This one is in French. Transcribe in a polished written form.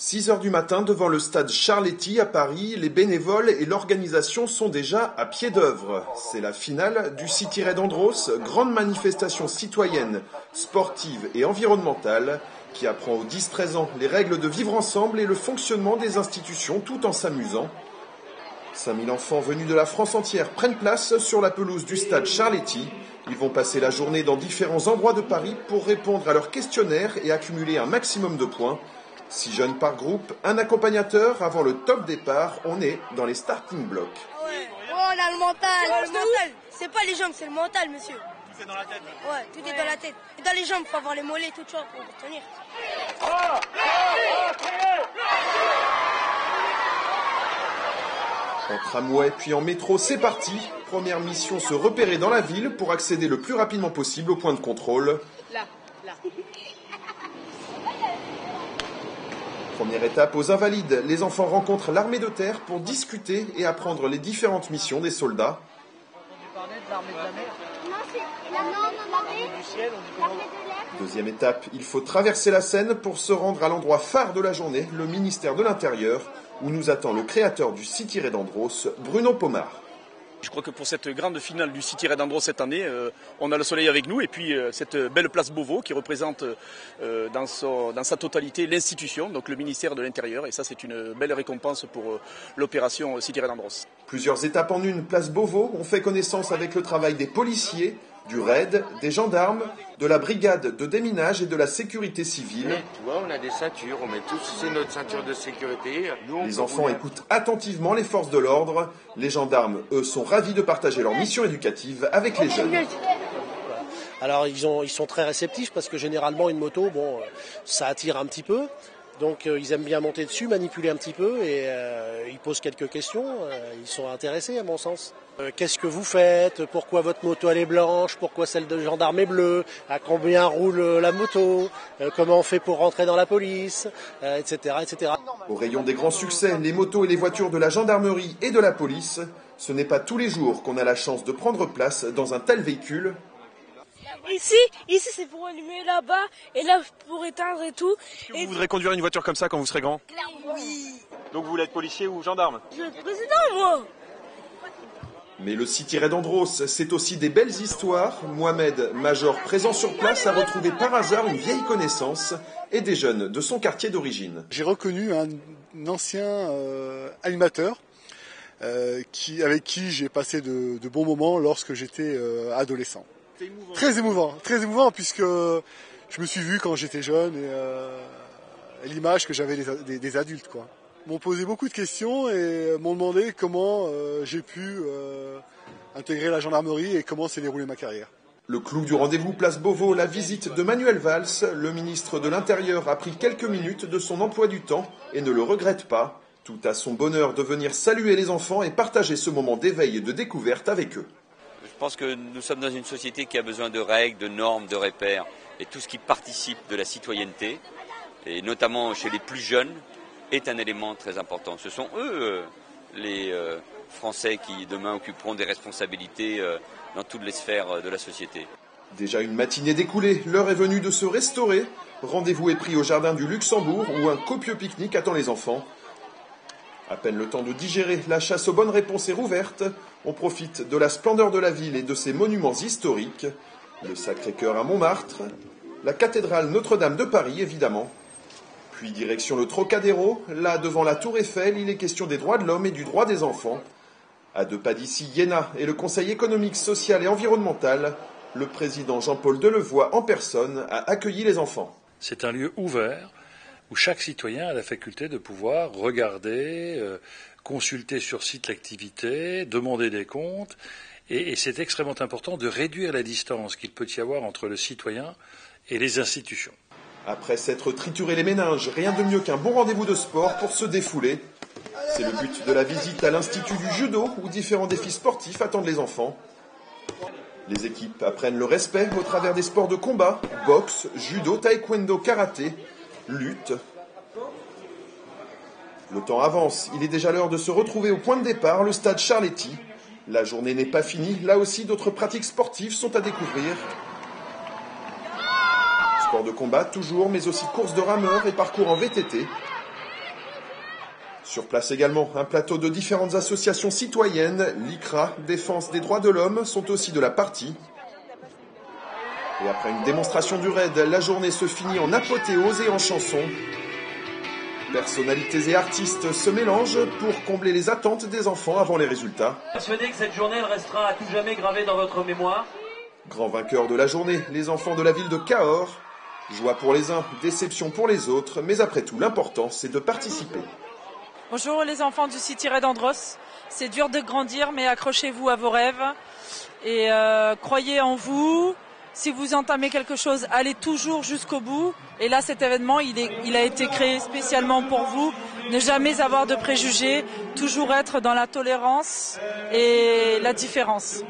6 heures du matin devant le stade Charletti à Paris, les bénévoles et l'organisation sont déjà à pied d'œuvre. C'est la finale du City Red Andros, grande manifestation citoyenne, sportive et environnementale qui apprend aux 10-13 ans les règles de vivre ensemble et le fonctionnement des institutions tout en s'amusant. 5000 enfants venus de la France entière prennent place sur la pelouse du stade Charletti. Ils vont passer la journée dans différents endroits de Paris pour répondre à leurs questionnaires et accumuler un maximum de points. 6 jeunes par groupe, un accompagnateur. Avant le top départ, on est dans les starting blocks. Ouais. Oh, on a le mental. Le mental. C'est pas les jambes, c'est le mental, monsieur. Tout est dans la tête. Ouais, tout est dans la tête. Et dans les jambes, il faut avoir les mollets, tout ça pour tenir. En tramway puis en métro, c'est parti. Première mission, se repérer dans la ville pour accéder le plus rapidement possible au point de contrôle. Là. Première étape aux Invalides. Les enfants rencontrent l'armée de terre pour discuter et apprendre les différentes missions des soldats. Deuxième étape, il faut traverser la Seine pour se rendre à l'endroit phare de la journée, le ministère de l'Intérieur, où nous attend le créateur du City Red Andros, Bruno Pomar. Je crois que pour cette grande finale du City Red Andros cette année, on a le soleil avec nous et puis cette belle place Beauvau qui représente dans sa totalité l'institution, donc le ministère de l'Intérieur. Et ça, c'est une belle récompense pour l'opération City Red Andros. Plusieurs étapes en une. Place Beauvau, on fait connaissance avec le travail des policiers, du RAID, des gendarmes, de la brigade de déminage et de la sécurité civile. Tu vois, on a des ceintures, on met tous notre ceinture de sécurité. Les enfants écoutent attentivement les forces de l'ordre. Les gendarmes, eux, sont ravis de partager leur mission éducative avec les jeunes. Alors ils sont très réceptifs parce que généralement une moto, ça attire un petit peu. Donc ils aiment bien monter dessus, manipuler un petit peu et ils posent quelques questions. Ils sont intéressés à mon sens. Qu'est-ce que vous faites? Pourquoi votre moto elle est blanche? Pourquoi celle de gendarme est bleue? À combien roule la moto? Comment on fait pour rentrer dans la police? Etc., etc. Au rayon des grands succès, les motos et les voitures de la gendarmerie et de la police, ce n'est pas tous les jours qu'on a la chance de prendre place dans un tel véhicule. Ici c'est pour allumer là-bas et là pour éteindre et tout. Vous voudrez conduire une voiture comme ça quand vous serez grand? Oui. Donc vous voulez être policier ou gendarme? Je veux être président, moi. Mais le City Red Andros, c'est aussi des belles histoires. Mohamed, major présent sur place, a retrouvé par hasard une vieille connaissance et des jeunes de son quartier d'origine. J'ai reconnu un ancien animateur avec qui j'ai passé de bons moments lorsque j'étais adolescent. Très émouvant puisque je me suis vu quand j'étais jeune et l'image que j'avais des adultes, quoi. M'ont posé beaucoup de questions et m'ont demandé comment j'ai pu intégrer la gendarmerie et comment s'est déroulée ma carrière. Le clou du rendez-vous, place Beauvau, la visite de Manuel Valls. Le ministre de l'Intérieur a pris quelques minutes de son emploi du temps et ne le regrette pas. Tout à son bonheur de venir saluer les enfants et partager ce moment d'éveil et de découverte avec eux. Je pense que nous sommes dans une société qui a besoin de règles, de normes, de repères et tout ce qui participe de la citoyenneté, et notamment chez les plus jeunes, est un élément très important. Ce sont eux les Français qui demain occuperont des responsabilités dans toutes les sphères de la société. Déjà une matinée découlée, l'heure est venue de se restaurer. Rendez-vous est pris au jardin du Luxembourg où un copieux pique-nique attend les enfants. À peine le temps de digérer, la chasse aux bonnes réponses est rouverte. On profite de la splendeur de la ville et de ses monuments historiques. Le Sacré-Cœur à Montmartre, la cathédrale Notre-Dame de Paris évidemment. Puis direction le Trocadéro, là devant la Tour Eiffel, il est question des droits de l'homme et du droit des enfants. À 2 pas d'ici, Iéna et le Conseil économique, social et environnemental. Le président Jean-Paul Delevoye en personne a accueilli les enfants. C'est un lieu ouvert où chaque citoyen a la faculté de pouvoir regarder, consulter sur site l'activité, demander des comptes. Et c'est extrêmement important de réduire la distance qu'il peut y avoir entre le citoyen et les institutions. Après s'être trituré les méninges, rien de mieux qu'un bon rendez-vous de sport pour se défouler. C'est le but de la visite à l'Institut du Judo, où différents défis sportifs attendent les enfants. Les équipes apprennent le respect au travers des sports de combat, boxe, judo, taekwondo, karaté, lutte. Le temps avance, il est déjà l'heure de se retrouver au point de départ, le stade Charletti. La journée n'est pas finie, là aussi d'autres pratiques sportives sont à découvrir. Sport de combat toujours, mais aussi course de rameurs et parcours en VTT. Sur place également, un plateau de différentes associations citoyennes, l'ICRA, Défense des droits de l'homme, sont aussi de la partie. Et après une démonstration du raid, la journée se finit en apothéose et en chanson. Personnalités et artistes se mélangent pour combler les attentes des enfants avant les résultats. Persuadé que cette journée elle restera à tout jamais gravée dans votre mémoire. Grand vainqueur de la journée, les enfants de la ville de Cahors. Joie pour les uns, déception pour les autres, mais après tout, l'important, c'est de participer. Bonjour les enfants du City Raid Andros. C'est dur de grandir, mais accrochez-vous à vos rêves et croyez en vous. Si vous entamez quelque chose, allez toujours jusqu'au bout. Et là, cet événement, il a été créé spécialement pour vous. Ne jamais avoir de préjugés, toujours être dans la tolérance et la différence.